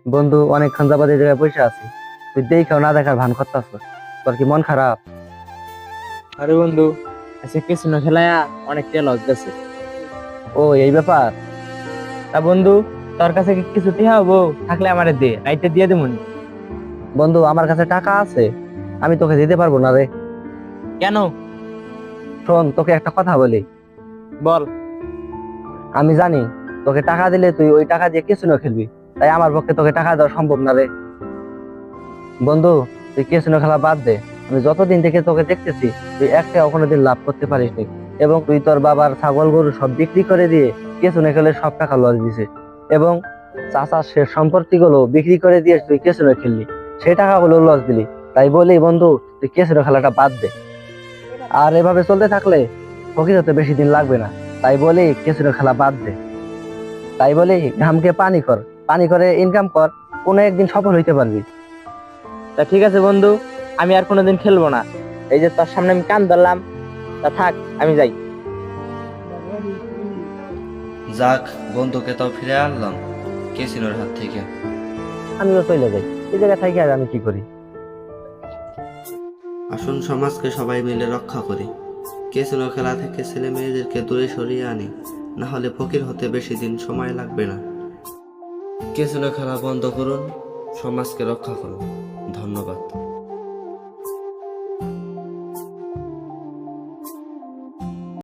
বন্ধু অনেকক্ষণ যাবত এই জায়গায় বসে আছি, তুই দেখাও না দেখার ভান করতেছ। তোর কি মন খারাপ? আরে বন্ধু, আজকে ক্যাসিনো খেলায় অনেক তেল লস গেছে। ও এই ব্যাপার। তা বন্ধু, তোর কাছে কি কিছু টিহা হবো? থাকলে আমারে দে, রাইতে দিয়ে দেবনি। বন্ধু আমার কাছে টাকা আছে, আমি তোকে দিতে পারবো না রে। কেন? শোন, তোকে একটা কথা বলি। বল। আমি জানি তোকে টাকা দিলে তুই ওই টাকা দিয়ে কেসিনো খেলবি, তাই আমার পক্ষে তোকে টাকা দেওয়া সম্ভব না রে। বন্ধু, তুই কেসিনো খেলা বাদ দে। আমি যতদিন থেকে তোকে দেখতেছি তুই একটা কোনোদিন লাভ করতে পারিসনি, এবং তুই তোর বাবার ছাগল গরু সব বিক্রি করে দিয়ে কেসিনো খেলে সব টাকা লস দিছিস, এবং চাচার শেষ সম্পত্তি গুলো বিক্রি করে দিয়ে তুই কেসিনো খেললি, সেই টাকাগুলো লস দিলি। তাই বলি বন্ধু, তুই কেসিনো খেলাটা বাদ দে। আর এভাবে চলতে থাকলে ফকির হতে বেশি দিন লাগবে না। তাই বলি কেসিনো খেলা বাদ দে। তাই বলি ঘামকে পানি কর, পানি করে ইনকাম কর, কোনো একদিন সফল হইতে পারবি। তা ঠিক আছে বন্ধু, আমি আর কোনোদিন খেলবো না। এই যে তোর সামনে আমি কান ধরলাম, তা থাক, আমি যাই। যাক, বন্ধুকে তাও ফিরে আনলাম কেসিনোর হাত থেকে। আমিও চলে যাই, এই জায়গায় থাকি আর আমি কি করি। আসুন সমাজকে সবাই মিলে রক্ষা করি, কেসিনো খেলা থেকে ছেলে মেয়েদেরকে দূরে সরিয়ে আনি, না হলে ফকির হতে বেশি দিন সময় লাগবে না। কেসিনো খেলা বন্ধ করুন, সমাজকে রক্ষা করুন। ধন্যবাদ।